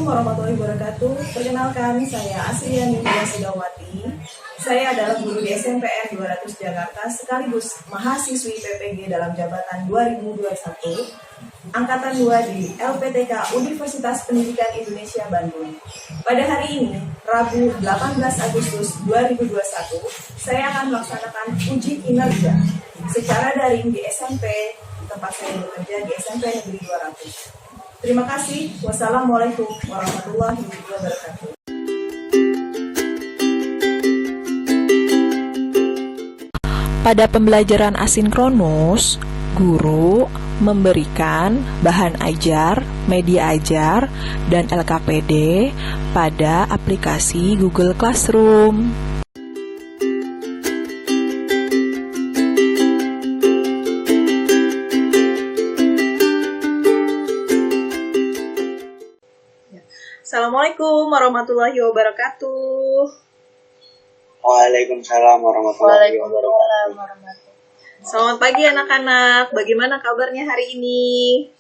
warahmatullahi wabarakatuh. Perkenalkan, saya Asriya Nindya Sudawati. Saya adalah guru di SMPN 200 Jakarta sekaligus mahasiswi PPG dalam jabatan 2021 Angkatan 2 di LPTK Universitas Pendidikan Indonesia Bandung. Pada hari ini, Rabu 18 Agustus 2021, saya akan melaksanakan uji kinerja secara daring di SMP tempat saya bekerja di SMP Negeri 200. Terima kasih. Wassalamualaikum warahmatullahi wabarakatuh. Pada pembelajaran asinkronus, guru memberikan bahan ajar, media ajar, dan LKPD pada aplikasi Google Classroom. Assalamualaikum warahmatullahi wabarakatuh. Waalaikumsalam warahmatullahi wabarakatuh. Selamat pagi anak-anak. Bagaimana kabarnya hari ini?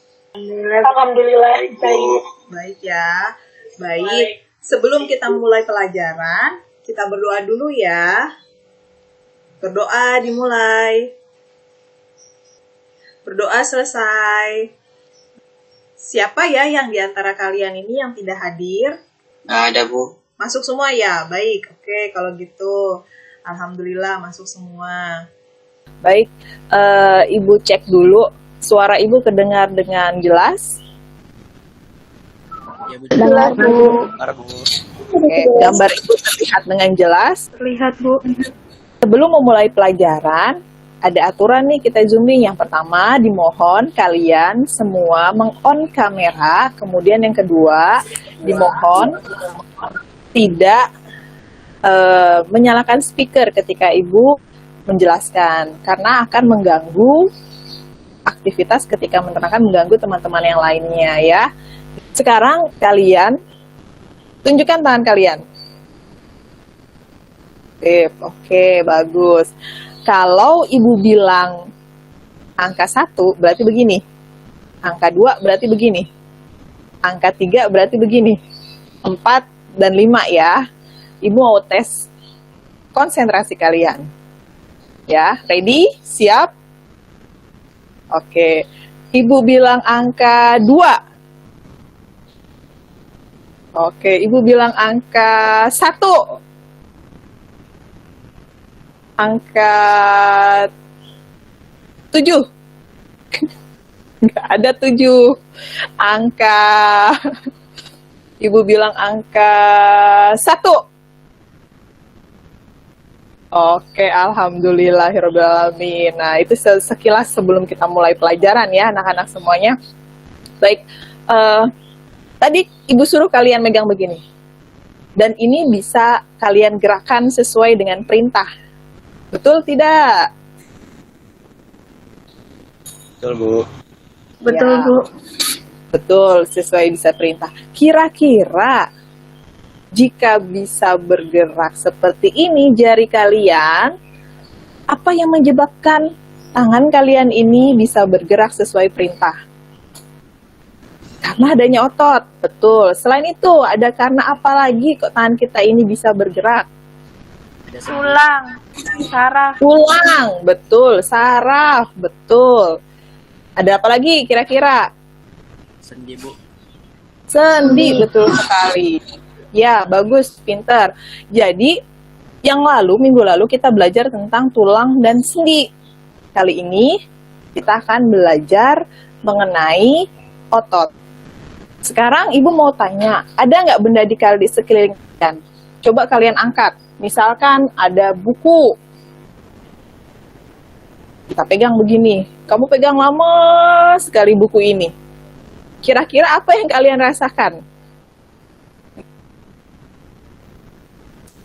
Alhamdulillah baik. Baik ya. Baik. Sebelum kita mulai pelajaran, kita berdoa dulu ya. Berdoa dimulai. Berdoa selesai. Siapa ya yang di antara kalian ini yang tidak hadir? Nggak ada, Bu. Masuk semua ya? Baik, oke kalau gitu. Alhamdulillah masuk semua. Baik, Ibu cek dulu. Suara Ibu kedengar dengan jelas? Ya, Bu. Dengar, Bu. Dengar, Bu. Oke, gambar Ibu terlihat dengan jelas. Lihat, Bu. Sebelum memulai pelajaran, ada aturan nih kita zooming. Yang pertama, dimohon kalian semua meng-on kamera. Kemudian yang kedua, dimohon tidak menyalakan speaker ketika Ibu menjelaskan. Karena akan mengganggu aktivitas ketika menerangkan, mengganggu teman-teman yang lainnya ya. Sekarang kalian, tunjukkan tangan kalian. Oke, bagus. Kalau Ibu bilang angka 1 berarti begini. Angka 2 berarti begini. Angka 3 berarti begini. 4 dan 5 ya. Ibu mau tes konsentrasi kalian. Ya, ready? Siap? Oke. Ibu bilang angka 2. Oke, Ibu bilang angka 1. Angka 7. Nggak ada 7. Angka, Ibu bilang angka 1. Oke, alhamdulillahirrahmanirrahim. Nah, itu sekilas sebelum kita mulai pelajaran ya, anak-anak semuanya. Baik, tadi Ibu suruh kalian megang begini. Dan ini bisa kalian gerakan sesuai dengan perintah. Betul tidak? Betul, Bu. Betul, Ya. Bu. Betul, sesuai bisa perintah. Kira-kira jika bisa bergerak seperti ini jari kalian, apa yang menyebabkan tangan kalian ini bisa bergerak sesuai perintah? Karena adanya otot, betul. Selain itu, ada karena apa lagi kok tangan kita ini bisa bergerak? Tulang, saraf, Tulang, betul. Saraf, betul. Ada apa lagi kira-kira? Sendi, Bu. Sendi, betul sekali. Ya, bagus, pintar. Jadi, minggu lalu kita belajar tentang tulang dan sendi. Kali ini, kita akan belajar mengenai otot. Sekarang, Ibu mau tanya, ada nggak benda di sekeliling kalian? Coba kalian angkat. Misalkan ada buku. Kita pegang begini. Kamu pegang lama sekali buku ini. Kira-kira apa yang kalian rasakan?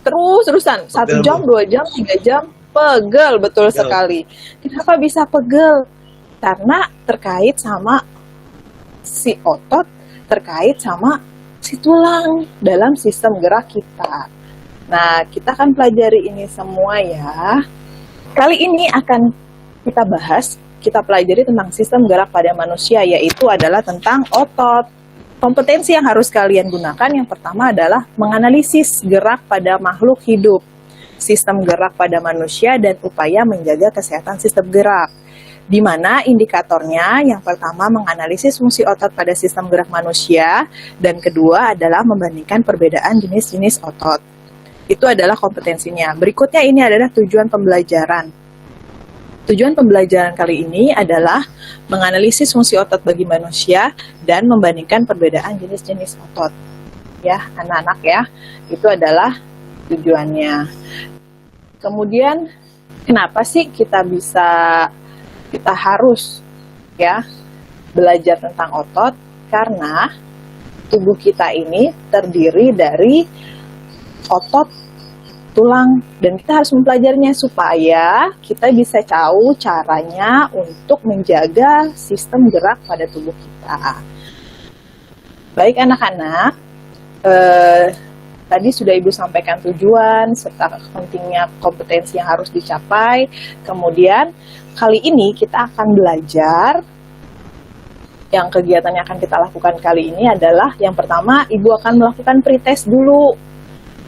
Terus-terusan, 1 jam, 2 jam, 3 jam, pegel, betul sekali. Kenapa bisa pegel? Karena terkait sama si otot, terkait sama si tulang dalam sistem gerak kita. Nah, kita akan pelajari ini semua ya. Kali ini akan kita bahas, kita pelajari tentang sistem gerak pada manusia, yaitu adalah tentang otot. Kompetensi yang harus kalian gunakan yang pertama adalah menganalisis gerak pada makhluk hidup, sistem gerak pada manusia, dan upaya menjaga kesehatan sistem gerak. Di mana indikatornya yang pertama menganalisis fungsi otot pada sistem gerak manusia, dan kedua adalah membandingkan perbedaan jenis-jenis otot. Itu adalah kompetensinya. Berikutnya ini adalah tujuan pembelajaran. Tujuan pembelajaran kali ini adalah menganalisis fungsi otot bagi manusia dan membandingkan perbedaan jenis-jenis otot. Ya, anak-anak ya, itu adalah tujuannya. Kemudian, kenapa sih kita harus ya belajar tentang otot? Karena tubuh kita ini terdiri dari otot, tulang, dan kita harus mempelajarinya supaya kita bisa tahu caranya untuk menjaga sistem gerak pada tubuh kita. Baik anak-anak, tadi sudah Ibu sampaikan tujuan serta pentingnya kompetensi yang harus dicapai. Kemudian kali ini kita akan belajar, yang kegiatan yang akan kita lakukan kali ini adalah yang pertama, Ibu akan melakukan pretest dulu.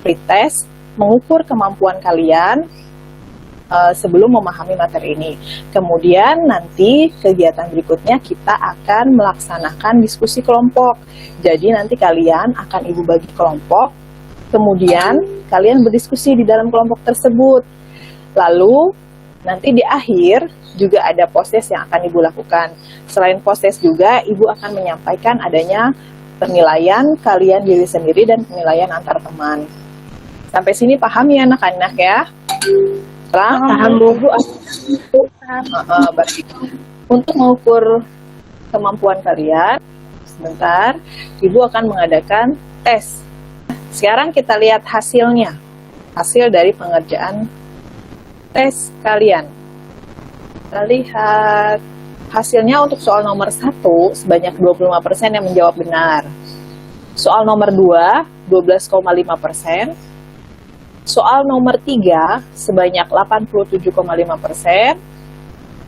Pretest mengukur kemampuan kalian sebelum memahami materi ini. Kemudian nanti kegiatan berikutnya kita akan melaksanakan diskusi kelompok. Jadi nanti kalian akan Ibu bagi kelompok, kemudian kalian berdiskusi di dalam kelompok tersebut. Lalu nanti di akhir juga ada proses yang akan Ibu lakukan. Selain proses juga Ibu akan menyampaikan adanya penilaian kalian diri sendiri dan penilaian antar teman. Sampai sini paham ya anak-anak ya? Paham Bu. Untuk mengukur kemampuan kalian, sebentar, Ibu akan mengadakan tes. Sekarang kita lihat hasilnya. Hasil dari pengerjaan tes kalian. Kita lihat hasilnya untuk soal nomor 1 sebanyak 25% yang menjawab benar. Soal nomor 2, 12,5%. Soal nomor 3 sebanyak 87,5%.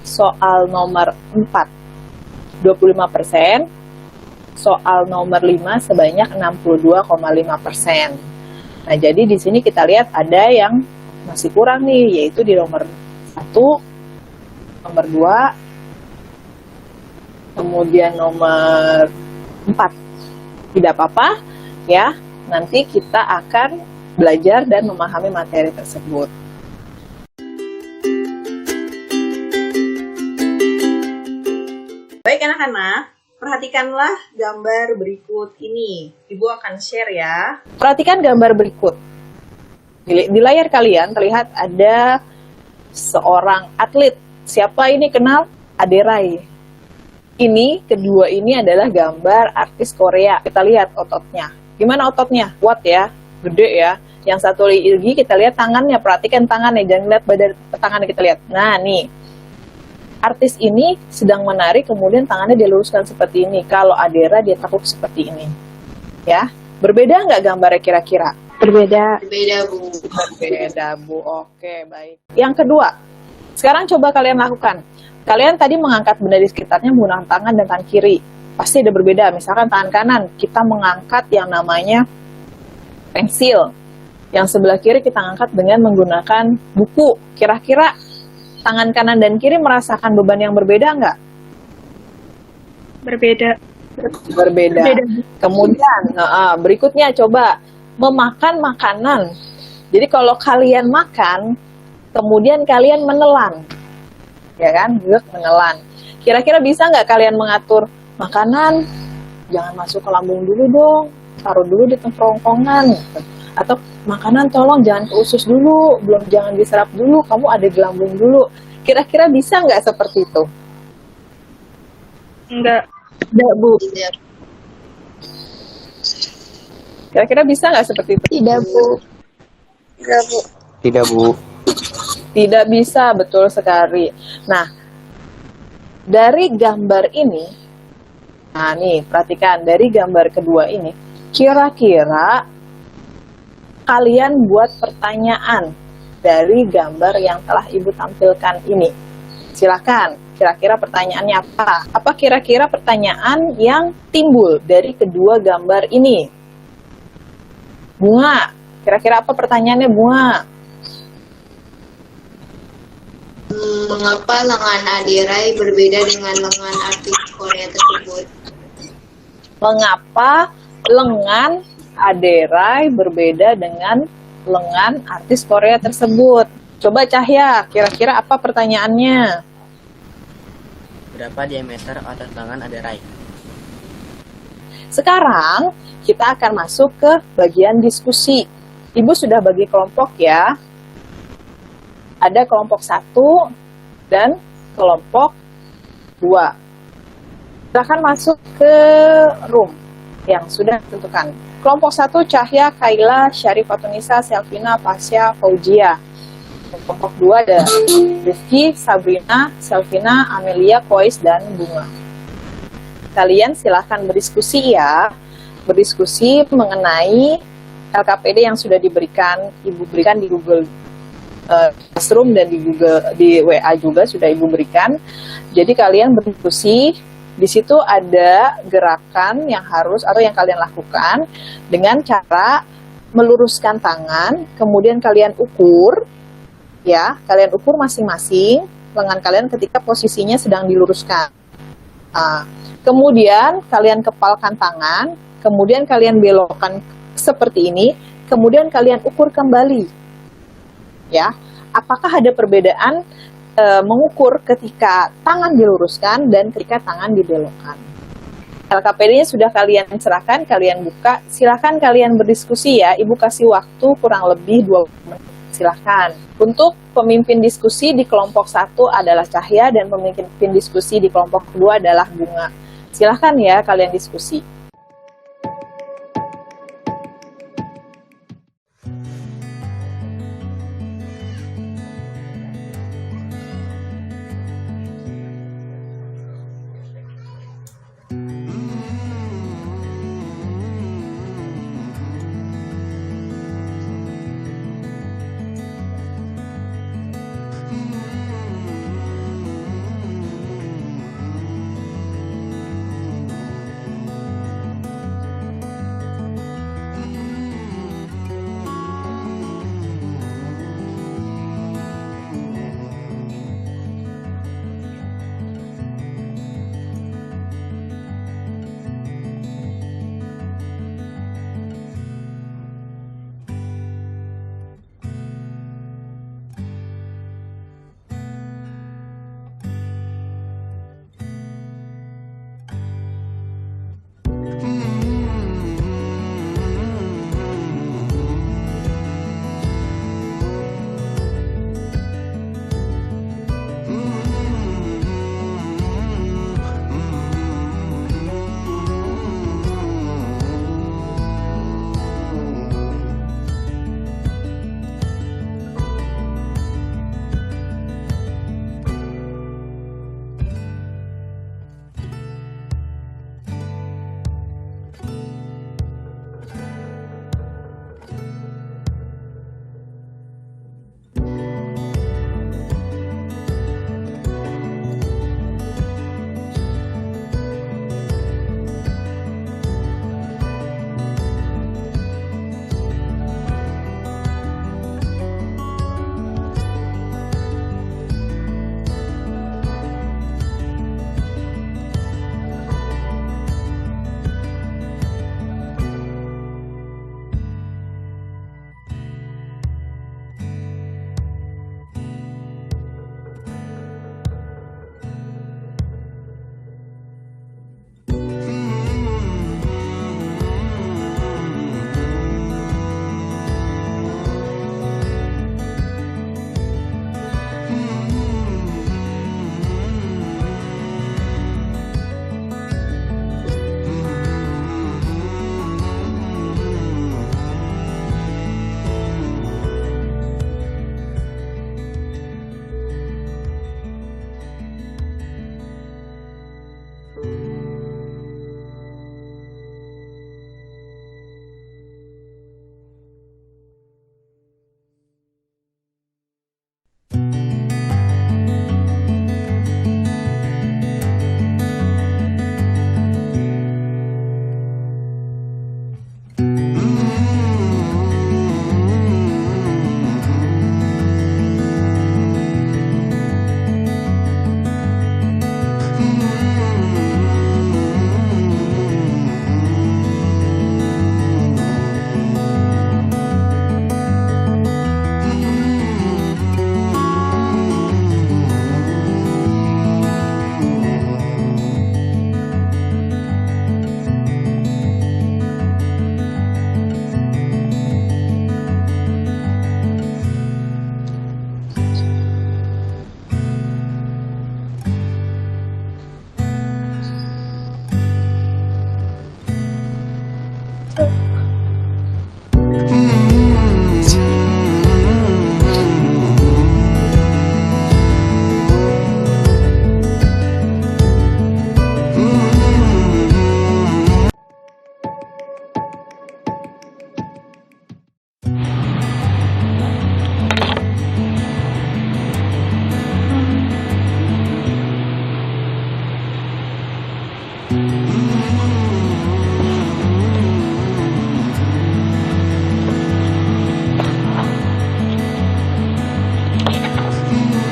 Soal nomor 4 25%. Soal nomor 5 sebanyak 62,5%. Nah, jadi di sini kita lihat ada yang masih kurang nih, yaitu di nomor 1, nomor 2, kemudian nomor 4. Tidak apa-apa ya, nanti kita akan belajar dan memahami materi tersebut. Baik anak-anak, perhatikanlah gambar berikut ini. Ibu akan share ya. Perhatikan gambar berikut. Di layar kalian terlihat ada seorang atlet. Siapa ini kenal? Aderai. Ini, kedua ini adalah gambar artis Korea. Kita lihat ototnya. Gimana ototnya? Kuat ya, gede ya. Yang satu lagi kita lihat tangannya, perhatikan tangannya, jangan lihat badan tangannya, kita lihat. Nah nih, artis ini sedang menarik, kemudian tangannya dia luruskan seperti ini. Kalau Adera dia tekuk seperti ini. Ya, berbeda nggak gambarnya kira-kira? Berbeda. Beda Bu. Berbeda Bu, oke baik. Yang kedua, sekarang coba kalian lakukan. Kalian tadi mengangkat benda di sekitarnya menggunakan tangan dan tangan kiri. Pasti ada berbeda, misalkan tangan kanan, kita mengangkat yang namanya pensil. Yang sebelah kiri kita angkat dengan menggunakan buku. Kira-kira tangan kanan dan kiri merasakan beban yang berbeda nggak? Berbeda. Berbeda. Kemudian berikutnya coba memakan makanan. Jadi kalau kalian makan, kemudian kalian menelan, ya kan? Menelan. Kira-kira bisa nggak kalian mengatur makanan? Jangan masuk ke lambung dulu dong, taruh dulu di kerongkongan. Atau makanan tolong jangan ke usus dulu, jangan diserap dulu, kamu ada di lambung dulu. Kira-kira bisa nggak seperti itu? Enggak Bu. Kira-kira bisa nggak seperti itu? Tidak Bu. Tidak Bu. Tidak Bu. Tidak bisa, betul sekali. Nah, dari gambar ini, nah nih perhatikan dari gambar kedua ini, kira-kira kalian buat pertanyaan dari gambar yang telah Ibu tampilkan ini. Silakan, Kira-kira pertanyaannya apa? Apa kira-kira pertanyaan yang timbul dari kedua gambar ini? Bunga, kira-kira apa pertanyaannya Bunga? Mengapa lengan Adirai berbeda dengan lengan artis Korea tersebut? Mengapa lengan Aderai berbeda dengan lengan artis Korea tersebut? Coba Cahya, kira-kira apa pertanyaannya? Berapa diameter otot lengan Aderai? Sekarang kita akan masuk ke bagian diskusi. Ibu sudah bagi kelompok ya. Ada kelompok 1 dan kelompok 2. Silahkan masuk ke room yang sudah ditentukan. Kelompok 1 Cahya, Kaila, Syarifatunisa, Selvina, Pasya, Fauzia. Kelompok 2 ada Rizky, Sabrina, Selvina, Amelia, Kois, dan Bunga. Kalian silahkan berdiskusi ya. Berdiskusi mengenai LKPD yang sudah diberikan, Ibu berikan di Google Classroom dan di WA juga sudah Ibu berikan. Jadi kalian berdiskusi, di situ ada gerakan yang harus atau yang kalian lakukan dengan cara meluruskan tangan, kemudian kalian ukur, ya, kalian ukur masing-masing lengan kalian ketika posisinya sedang diluruskan. Kemudian kalian kepalkan tangan, kemudian kalian belokkan seperti ini, kemudian kalian ukur kembali. Ya, apakah ada perbedaan mengukur ketika tangan diluruskan dan ketika tangan dibelokkan? LKPD-nya sudah kalian serahkan, kalian buka. Silakan kalian berdiskusi ya. Ibu kasih waktu kurang lebih 2 menit. Silakan. Untuk pemimpin diskusi di kelompok 1 adalah Cahya dan pemimpin diskusi di kelompok 2 adalah Bunga. Silakan ya kalian diskusi.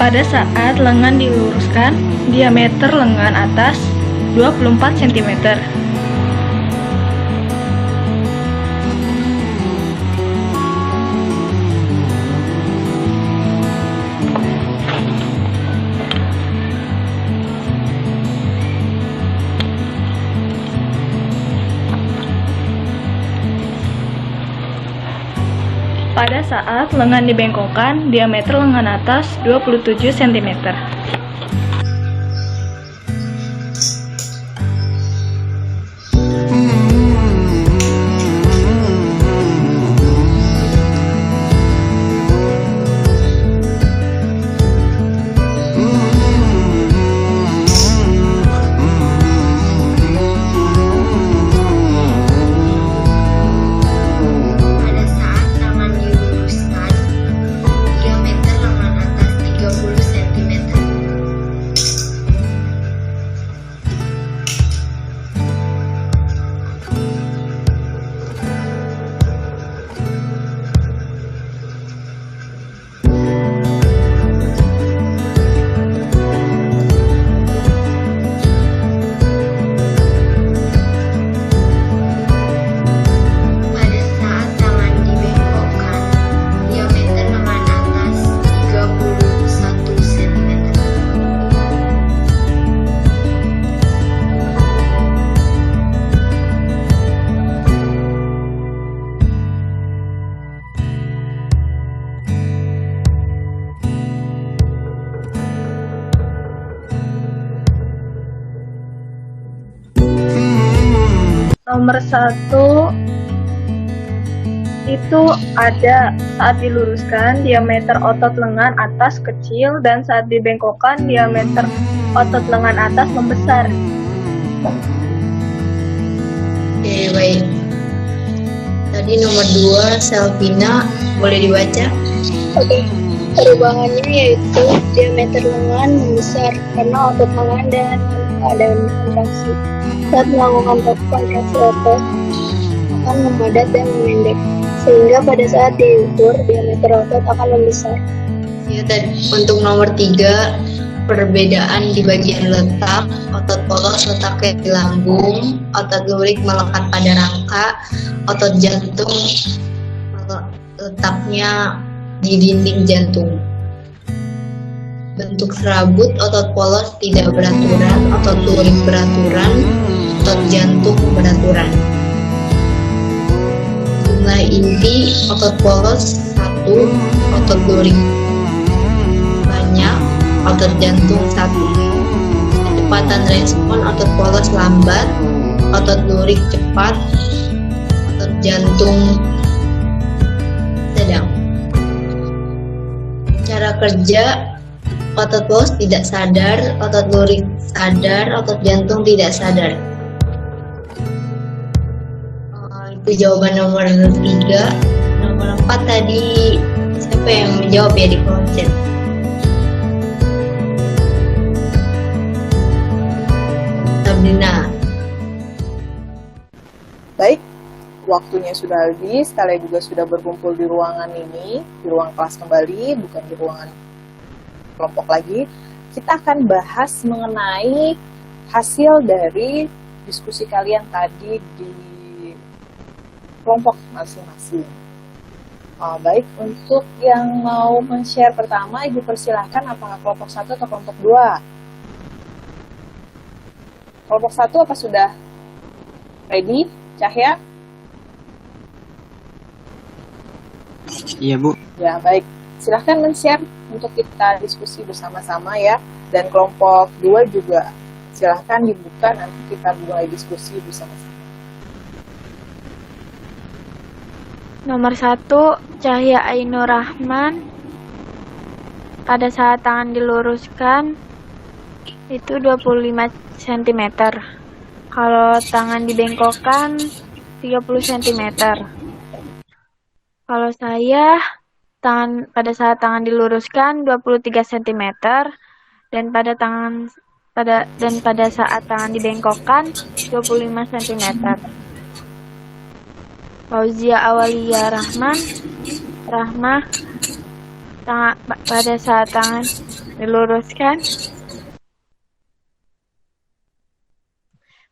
Pada saat lengan diluruskan, diameter lengan atas 24 cm. Pada saat lengan dibengkokkan, diameter lengan atas 27 cm. Pada saat tangan diluruskan, diameter lengan atas 30 cm. Pada saat tangan dibengkokkan, diameter lengan atas 31 cm. Nomor 1 itu ada saat diluruskan diameter otot lengan atas kecil dan saat dibengkokkan diameter otot lengan atas membesar. Oke, baik. Tadi nomor 2, Selvina, boleh dibaca? Oke, perubahannya yaitu diameter lengan membesar karena otot lengan dan keadaan kontraksi. Saat melakukan kontraksi otot akan memadat dan memendek, sehingga pada saat diukur diameter otot akan membesar. Ya, untuk nomor 3, perbedaan di bagian letak, otot polos letaknya di lambung, otot lurik melekat pada rangka, otot jantung letaknya di dinding jantung. Bentuk serabut, otot polos tidak beraturan, otot lurik beraturan, otot jantung beraturan. Jumlah inti, otot polos 1, otot lurik banyak, otot jantung 1. Kecepatan respon, otot polos lambat, otot lurik cepat, otot jantung sedang. Cara kerja, otot polos tidak sadar, otot lurik sadar, otot jantung tidak sadar. Itu jawaban nomor 3. Nomor 4 tadi siapa yang menjawab ya di kolom chat? Sabrina. Baik, waktunya sudah habis. Kalian juga sudah berkumpul di ruangan ini, di ruang kelas kembali, bukan di ruangan kelompok lagi. Kita akan bahas mengenai hasil dari diskusi kalian tadi di kelompok masing-masing. Baik, untuk yang mau men-share pertama, Ibu persilahkan apakah kelompok 1 atau kelompok 2? Kelompok 1 apa sudah ready? Cahya? Iya, Bu. Ya, baik. Silahkan men-share untuk kita diskusi bersama-sama ya. Dan kelompok 2 juga silahkan dibuka, nanti kita mulai diskusi bersama-sama. Nomor 1, Cahya Ainur Rahman. Pada saat tangan diluruskan itu 25 cm. Kalau tangan dibengkokkan 30 cm. Kalau saya pada saat tangan diluruskan 23 cm dan pada saat tangan dibengkokkan 25 cm. Fauzia Awalia Rahmah pada saat tangan diluruskan.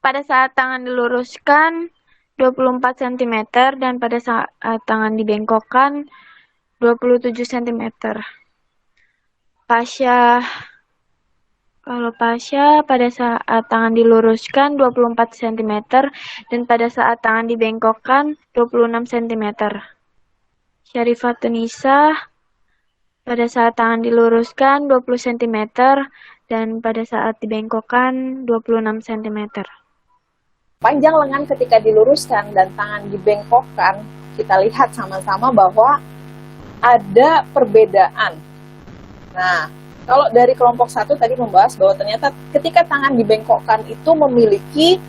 Pada saat tangan diluruskan 24 cm dan pada saat tangan dibengkokkan 27 cm. Kalau Pasha pada saat tangan diluruskan 24 cm dan pada saat tangan dibengkokkan 26 cm. Syarifatunisa pada saat tangan diluruskan 20 cm dan pada saat dibengkokkan 26 cm. Panjang lengan ketika diluruskan dan tangan dibengkokkan, kita lihat sama-sama bahwa ada perbedaan. Nah, kalau dari kelompok 1 tadi membahas bahwa ternyata ketika tangan dibengkokkan itu memiliki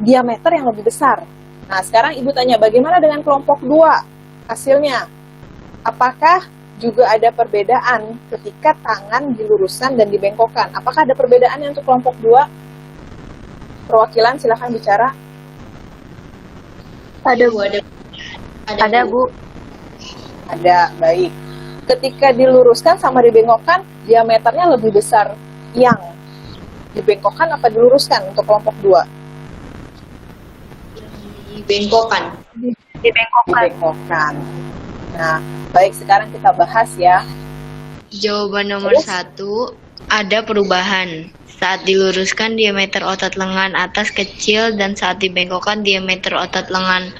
diameter yang lebih besar. Nah, sekarang Ibu tanya bagaimana dengan kelompok 2 hasilnya? Apakah juga ada perbedaan ketika tangan diluruskan dan dibengkokkan? Apakah ada perbedaannya untuk kelompok 2? Perwakilan silahkan bicara. Ada, Bu. Ada, Bu. Ada, baik. Ketika diluruskan sama dibengkokkan, diameternya lebih besar yang dibengkokkan apa diluruskan untuk kelompok 2? Dibengkokkan. Dibengkokkan. Nah, baik, sekarang kita bahas ya. Jawaban nomor 1, ada perubahan. Saat diluruskan diameter otot lengan atas kecil dan saat dibengkokkan diameter otot lengan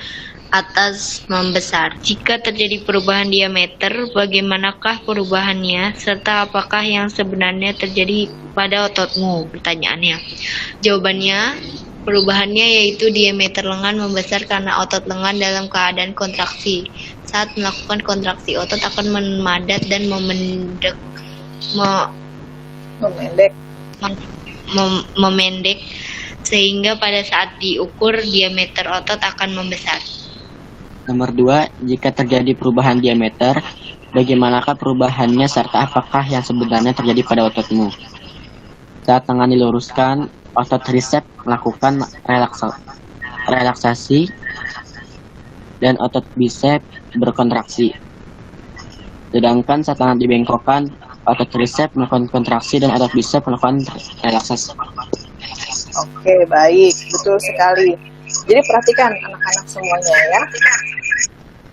atas membesar. Jika terjadi perubahan diameter, bagaimanakah perubahannya serta apakah yang sebenarnya terjadi pada ototmu? Pertanyaannya. Jawabannya, perubahannya yaitu diameter lengan membesar karena otot lengan dalam keadaan kontraksi. Saat melakukan kontraksi, otot akan memadat dan memendek sehingga pada saat diukur diameter otot akan membesar. Nomor 2, jika terjadi perubahan diameter, bagaimanakah perubahannya serta apakah yang sebenarnya terjadi pada ototmu? Saat tangan diluruskan, otot trisep melakukan relaksasi dan otot bisep berkontraksi. Sedangkan saat tangan dibengkokkan, otot trisep melakukan kontraksi dan otot bisep melakukan relaksasi. Oke, baik. Betul sekali. Jadi perhatikan anak-anak semuanya ya.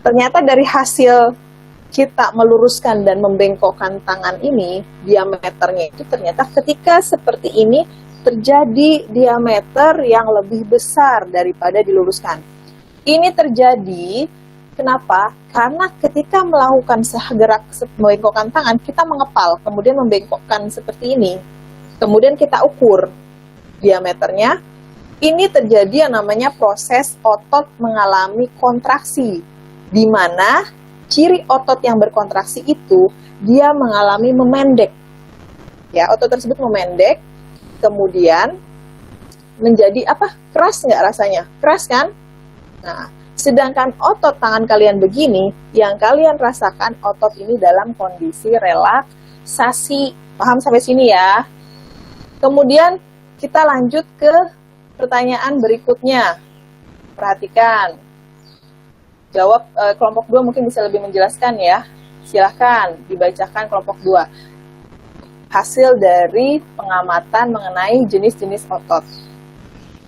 Ternyata dari hasil kita meluruskan dan membengkokkan tangan ini, diameternya itu ternyata ketika seperti ini terjadi diameter yang lebih besar daripada diluruskan. Ini terjadi kenapa? Karena ketika melakukan gerak membengkokkan tangan, kita mengepal, kemudian membengkokkan seperti ini. Kemudian kita ukur diameternya. Ini terjadi yang namanya proses otot mengalami kontraksi, di mana ciri otot yang berkontraksi itu dia mengalami memendek. Ya, otot tersebut memendek, kemudian menjadi apa? Keras nggak rasanya? Keras kan? Nah, sedangkan otot tangan kalian begini, yang kalian rasakan otot ini dalam kondisi relaksasi. Paham sampai sini ya? Kemudian kita lanjut ke pertanyaan berikutnya. Perhatikan. Jawab kelompok 2 mungkin bisa lebih menjelaskan ya. Silahkan dibacakan kelompok 2. Hasil dari pengamatan mengenai jenis-jenis otot.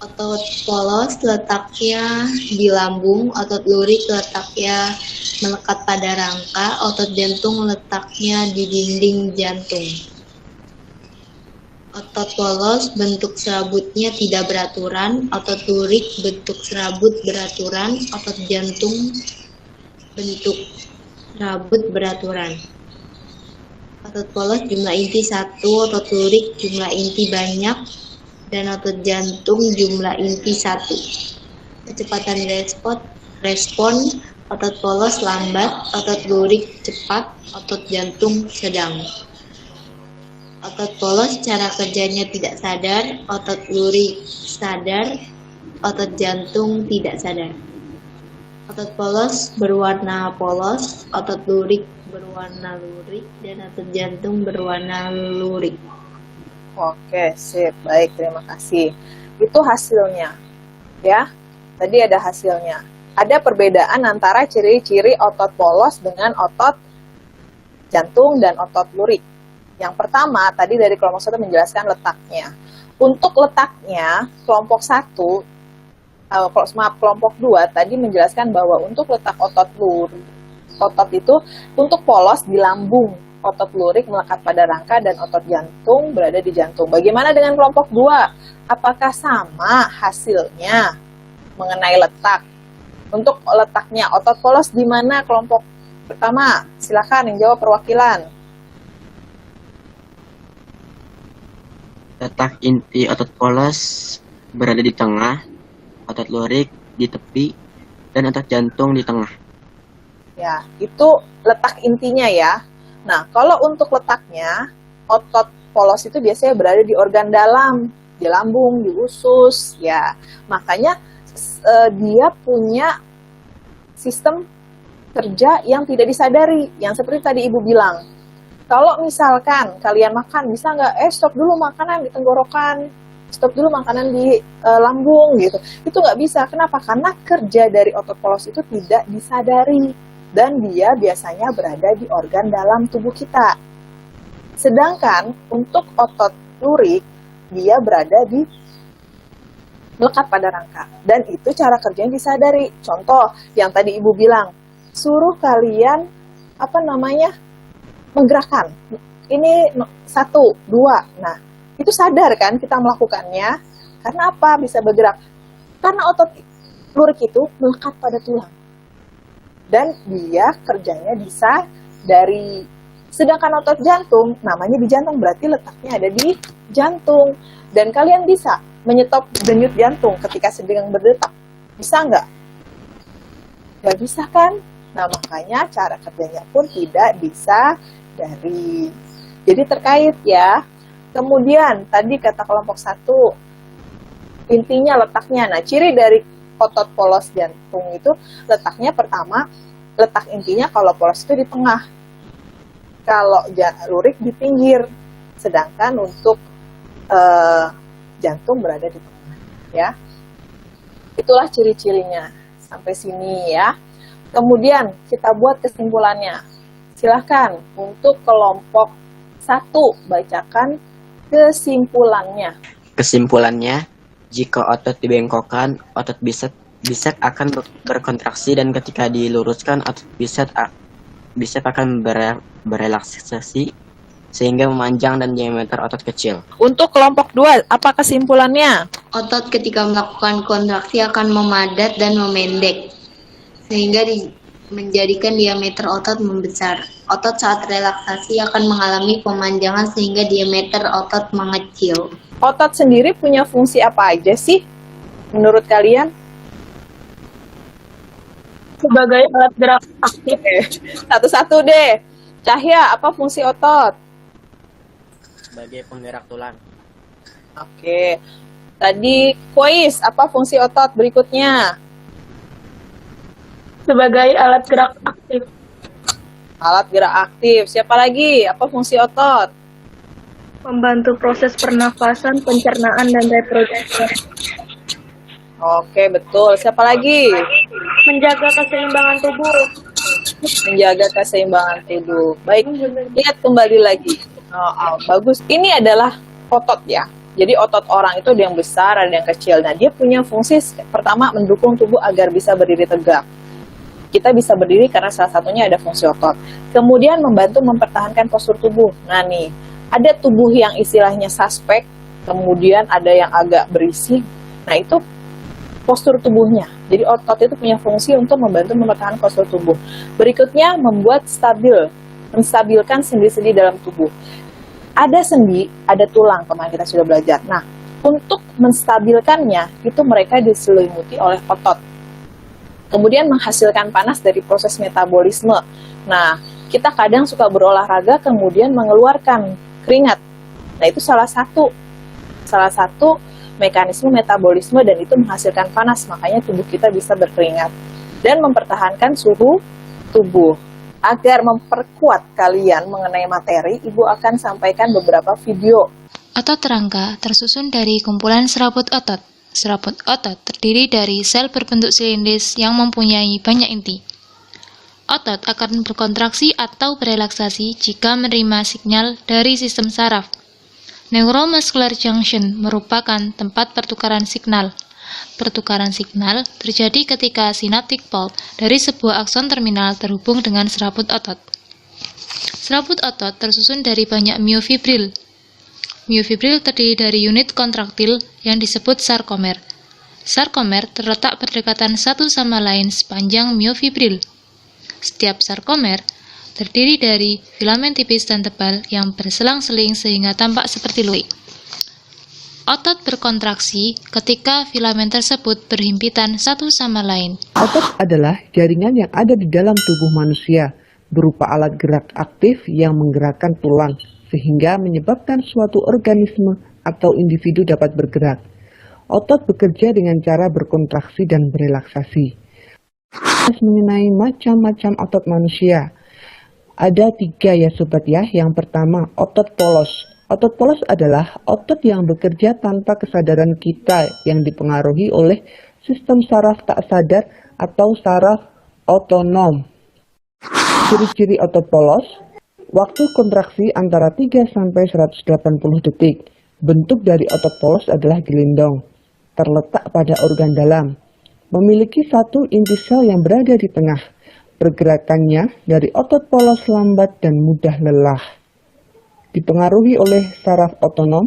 Otot polos letaknya di lambung, otot lurik letaknya melekat pada rangka, otot jantung letaknya di dinding jantung. Otot polos bentuk serabutnya tidak beraturan, otot lurik bentuk serabut beraturan, otot jantung bentuk serabut beraturan. Otot polos jumlah inti 1, otot lurik jumlah inti banyak, dan otot jantung jumlah inti 1. Kecepatan respon, otot polos lambat, otot lurik cepat, otot jantung sedang. Otot polos cara kerjanya tidak sadar, otot lurik sadar, otot jantung tidak sadar. Otot polos berwarna polos, otot lurik berwarna lurik, dan otot jantung berwarna lurik. Oke, sip. Baik, terima kasih. Itu hasilnya. Ya, tadi ada hasilnya. Ada perbedaan antara ciri-ciri otot polos dengan otot jantung, dan otot lurik. Yang pertama, tadi dari kelompok 1 menjelaskan letaknya. Untuk letaknya, kelompok 1, kelompok 2 tadi menjelaskan bahwa untuk letak otot itu untuk polos di lambung, otot lurik melekat pada rangka, dan otot jantung berada di jantung. Bagaimana dengan kelompok 2? Apakah sama hasilnya mengenai letak? Untuk letaknya, otot polos di mana kelompok pertama? Silakan yang jawab perwakilan. Letak inti otot polos berada di tengah, otot lurik di tepi, dan otot jantung di tengah. Ya, itu letak intinya ya. Nah, kalau untuk letaknya, otot polos itu biasanya berada di organ dalam, di lambung, di usus, ya. Makanya dia punya sistem kerja yang tidak disadari, yang seperti tadi Ibu bilang. Kalau misalkan kalian makan, bisa nggak, stop dulu makanan di tenggorokan, stop dulu makanan di lambung gitu. Itu nggak bisa. Kenapa? Karena kerja dari otot polos itu tidak disadari. Dan dia biasanya berada di organ dalam tubuh kita. Sedangkan untuk otot lurik, dia berada di melekat pada rangka. Dan itu cara kerjanya disadari. Contoh, yang tadi Ibu bilang, suruh kalian, menggerakkan. Ini 1, 2. Nah, itu sadar kan kita melakukannya. Karena apa bisa bergerak? Karena otot lurik itu melekat pada tulang. Dan dia kerjanya bisa dari, sedangkan otot jantung, namanya di jantung, berarti letaknya ada di jantung. Dan kalian bisa menyetop denyut jantung ketika sedang berdetak. Bisa nggak? Nggak bisa kan? Nah, makanya cara kerjanya pun tidak bisa dari. Jadi terkait ya. Kemudian tadi kata kelompok 1, intinya letaknya. Nah, ciri dari otot polos jantung itu letaknya pertama, letak intinya kalau polos itu di tengah. Kalau lurik di pinggir. Sedangkan untuk jantung berada di tengah ya. Itulah ciri-cirinya. Sampai sini ya. Kemudian kita buat kesimpulannya. Silahkan untuk kelompok 1 bacakan kesimpulannya. Kesimpulannya, jika otot dibengkokkan, otot bisep akan berkontraksi, dan ketika diluruskan, otot bisep akan berelaksasi sehingga memanjang dan diameter otot kecil. Untuk kelompok 2, apa kesimpulannya? Otot ketika melakukan kontraksi akan memadat dan memendek, sehingga menjadikan diameter otot membesar. Otot saat relaksasi akan mengalami pemanjangan sehingga diameter otot mengecil. Otot sendiri punya fungsi apa aja sih menurut kalian? Sebagai alat gerak aktif. Satu-satu deh. Cahya, apa fungsi otot? Sebagai penggerak tulang. Oke. Tadi Kois, apa fungsi otot berikutnya? Sebagai alat gerak aktif. Alat gerak aktif. Siapa lagi? Apa fungsi otot? Membantu proses pernafasan, pencernaan, dan reproduksi. Oke, betul. Siapa lagi? Menjaga keseimbangan tubuh. Menjaga keseimbangan tubuh. Baik, lihat kembali lagi. Bagus. Ini adalah otot ya. Jadi otot orang itu ada yang besar, ada yang kecil. Nah, dia punya fungsi pertama mendukung tubuh agar bisa berdiri tegak. Kita bisa berdiri karena salah satunya ada fungsi otot. Kemudian membantu mempertahankan postur tubuh. Nah nih, ada tubuh yang istilahnya suspek, kemudian ada yang agak berisi. Nah itu postur tubuhnya. Jadi otot itu punya fungsi untuk membantu mempertahankan postur tubuh. Berikutnya membuat stabil, menstabilkan sendi-sendi dalam tubuh. Ada sendi, ada tulang, kemarin kita sudah belajar. Nah, untuk menstabilkannya, itu mereka diselimuti oleh otot. Kemudian menghasilkan panas dari proses metabolisme. Nah, kita kadang suka berolahraga kemudian mengeluarkan keringat. Nah, itu salah satu mekanisme metabolisme dan itu menghasilkan panas. Makanya tubuh kita bisa berkeringat. Dan mempertahankan suhu tubuh. Agar memperkuat kalian mengenai materi, Ibu akan sampaikan beberapa video. Otot rangka tersusun dari kumpulan serabut otot. Serabut otot terdiri dari sel berbentuk silindris yang mempunyai banyak inti. Otot akan berkontraksi atau berelaksasi jika menerima sinyal dari sistem saraf. Neuromuscular junction merupakan tempat pertukaran signal. Pertukaran signal terjadi ketika synaptic pulp dari sebuah akson terminal terhubung dengan serabut otot. Serabut otot tersusun dari banyak myofibril. Myofibril terdiri dari unit kontraktil yang disebut sarkomer. Sarkomer terletak berdekatan satu sama lain sepanjang myofibril. Setiap sarkomer terdiri dari filamen tipis dan tebal yang berselang-seling sehingga tampak seperti luik. Otot berkontraksi ketika filamen tersebut berhimpitan satu sama lain. Otot adalah jaringan yang ada di dalam tubuh manusia, berupa alat gerak aktif yang menggerakkan tulang, sehingga menyebabkan suatu organisme atau individu dapat bergerak. Otot bekerja dengan cara berkontraksi dan berelaksasi. Mengenai macam-macam otot manusia. Ada 3 ya sobat ya. Yang pertama, otot polos. Otot polos adalah otot yang bekerja tanpa kesadaran kita yang dipengaruhi oleh sistem saraf tak sadar atau saraf otonom. Ciri-ciri otot polos, waktu kontraksi antara 3-180 detik. Bentuk dari otot polos adalah gelindong, terletak pada organ dalam. Memiliki satu inti sel yang berada di tengah. Pergerakannya dari otot polos lambat dan mudah lelah. Dipengaruhi oleh saraf otonom,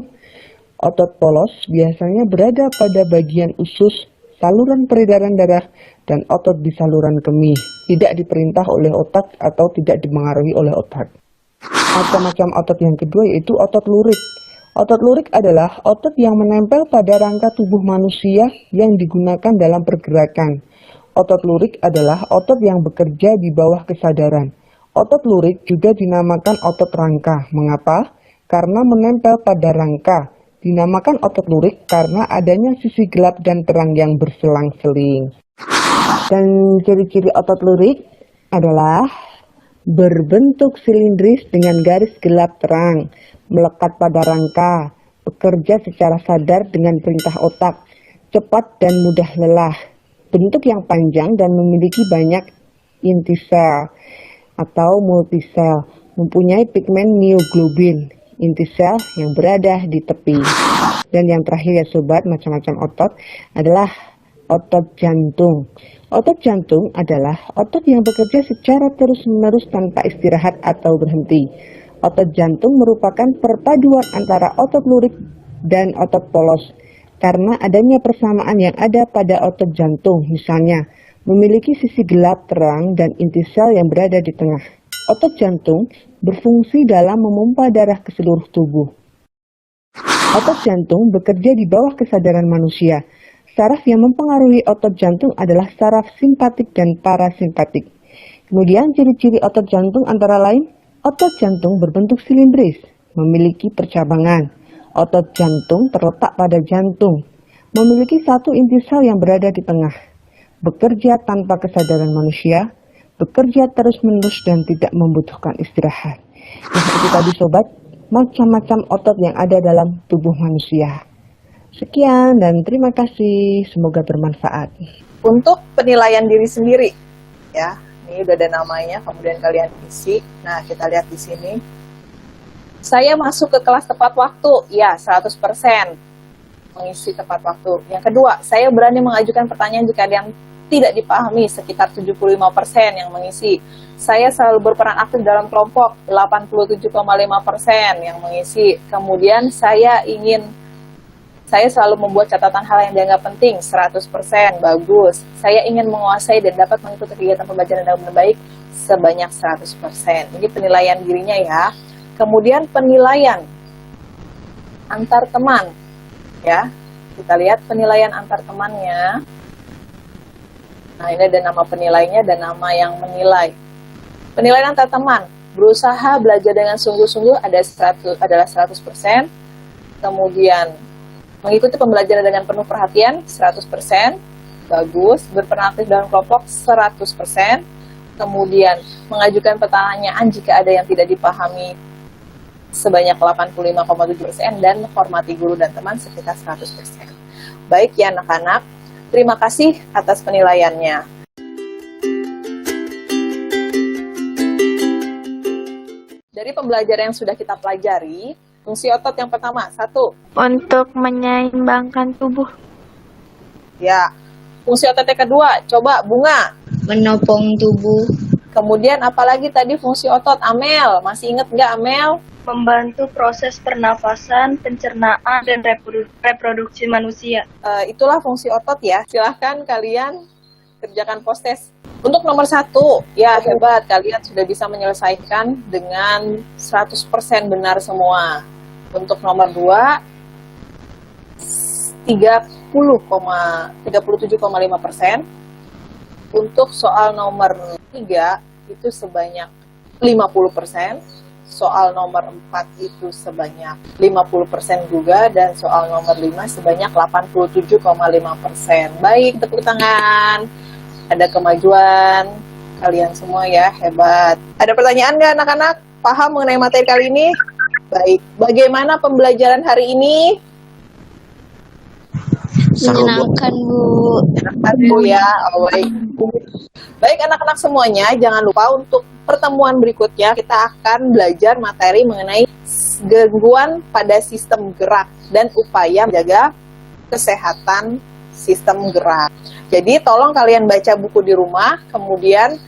otot polos biasanya berada pada bagian usus, saluran peredaran darah, dan otot di saluran kemih. Tidak diperintah oleh otak atau tidak dipengaruhi oleh otak. Macam-macam otot yang kedua yaitu otot lurik. Otot lurik adalah otot yang menempel pada rangka tubuh manusia yang digunakan dalam pergerakan. Otot lurik adalah otot yang bekerja di bawah kesadaran. Otot lurik juga dinamakan otot rangka. Mengapa? Karena menempel pada rangka. Dinamakan otot lurik karena adanya sisi gelap dan terang yang berselang-seling. Dan ciri-ciri otot lurik adalah berbentuk silindris dengan garis gelap terang, melekat pada rangka, bekerja secara sadar dengan perintah otak, cepat dan mudah lelah, bentuk yang panjang dan memiliki banyak inti sel atau multisel, mempunyai pigmen myoglobin, inti sel yang berada di tepi. Dan yang terakhir ya sobat, macam-macam otot adalah otot jantung. Otot jantung adalah otot yang bekerja secara terus-menerus tanpa istirahat atau berhenti. Otot jantung merupakan perpaduan antara otot lurik dan otot polos. Karena adanya persamaan yang ada pada otot jantung, misalnya memiliki sisi gelap terang dan inti sel yang berada di tengah. Otot jantung berfungsi dalam memompa darah ke seluruh tubuh. Otot jantung bekerja di bawah kesadaran manusia. Saraf yang mempengaruhi otot jantung adalah saraf simpatik dan parasimpatik. Kemudian ciri-ciri otot jantung antara lain, otot jantung berbentuk silindris, memiliki percabangan. Otot jantung terletak pada jantung, memiliki satu inti sel yang berada di tengah. Bekerja tanpa kesadaran manusia, bekerja terus-menerus dan tidak membutuhkan istirahat. Nah itu tadi sobat, macam-macam otot yang ada dalam tubuh manusia. Sekian dan terima kasih, semoga bermanfaat. Untuk penilaian diri sendiri, ya, ini udah ada namanya, kemudian kalian isi. Nah, kita lihat di sini. Saya masuk ke kelas tepat waktu, ya 100% mengisi tepat waktu. Yang kedua, saya berani mengajukan pertanyaan jika ada yang tidak dipahami, sekitar 75% yang mengisi. Saya selalu berperan aktif dalam kelompok, 87,5% yang mengisi. Kemudian saya selalu membuat catatan hal yang dianggap penting, 100%, bagus. Saya ingin menguasai dan dapat mengikuti kegiatan pembelajaran dengan baik sebanyak 100%. Ini penilaian dirinya ya. Kemudian penilaian antar teman, ya. Kita lihat penilaian antar temannya. Nah, ini ada nama penilainya dan nama yang menilai. Penilaian antar teman, berusaha belajar dengan sungguh-sungguh adalah 100%. Kemudian mengikuti pembelajaran dengan penuh perhatian 100%, bagus. Berperan aktif dalam kelompok 100%. Kemudian mengajukan pertanyaan jika ada yang tidak dipahami sebanyak 85,7% dan hormati guru dan teman sekitar 100%. Baik ya anak-anak, terima kasih atas penilaiannya. Dari pembelajaran yang sudah kita pelajari, fungsi otot yang pertama, 1. Untuk menyeimbangkan tubuh. Ya. Fungsi otot yang kedua, coba Bunga. Menopang tubuh. Kemudian apalagi tadi fungsi otot, Amel? Masih ingat nggak, Amel? Membantu proses pernafasan, pencernaan, dan reproduksi manusia. Itulah fungsi otot ya. Silahkan kalian kerjakan post-test. Untuk nomor 1, ya hebat, kalian sudah bisa menyelesaikan dengan 100% benar semua. Untuk nomor 2, 37,5%. Untuk soal nomor 3, itu sebanyak 50%. Soal nomor 4 itu sebanyak 50% juga, dan soal nomor 5 sebanyak 87,5%. Baik, tepuk tangan. Ada kemajuan kalian semua ya, hebat. Ada pertanyaan nggak anak-anak? Paham mengenai materi kali ini? Baik, bagaimana pembelajaran hari ini? Menyenangkan, Bu. Menyenangkan, Bu ya. Oh, baik. Baik anak-anak semuanya, jangan lupa untuk pertemuan berikutnya kita akan belajar materi mengenai gangguan pada sistem gerak dan upaya menjaga kesehatan sistem gerak. Jadi tolong kalian baca buku di rumah, kemudian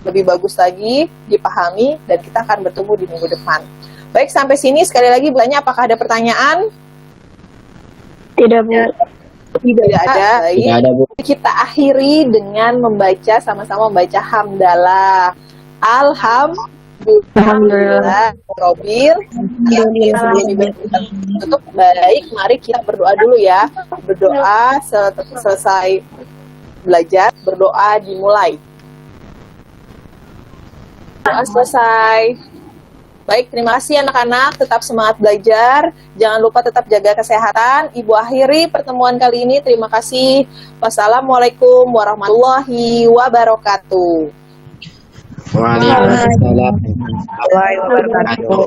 lebih bagus lagi dipahami, dan kita akan bertemu di minggu depan. Baik, sampai sini sekali lagi bertanya, apakah ada pertanyaan? Tidak, Bu. Tidak ada. Baik. Tidak ada, Bu. Kita akhiri dengan membaca, sama-sama membaca hamdalah. Alhamdulillah. Robil. Tutup. Baik, mari kita berdoa dulu ya. Berdoa selesai belajar, berdoa dimulai. Doa selesai. Baik, terima kasih anak-anak, tetap semangat belajar, jangan lupa tetap jaga kesehatan. Ibu akhiri pertemuan kali ini, terima kasih. Wassalamualaikum warahmatullahi wabarakatuh. Waalaikumsalam warahmatullahi wabarakatuh.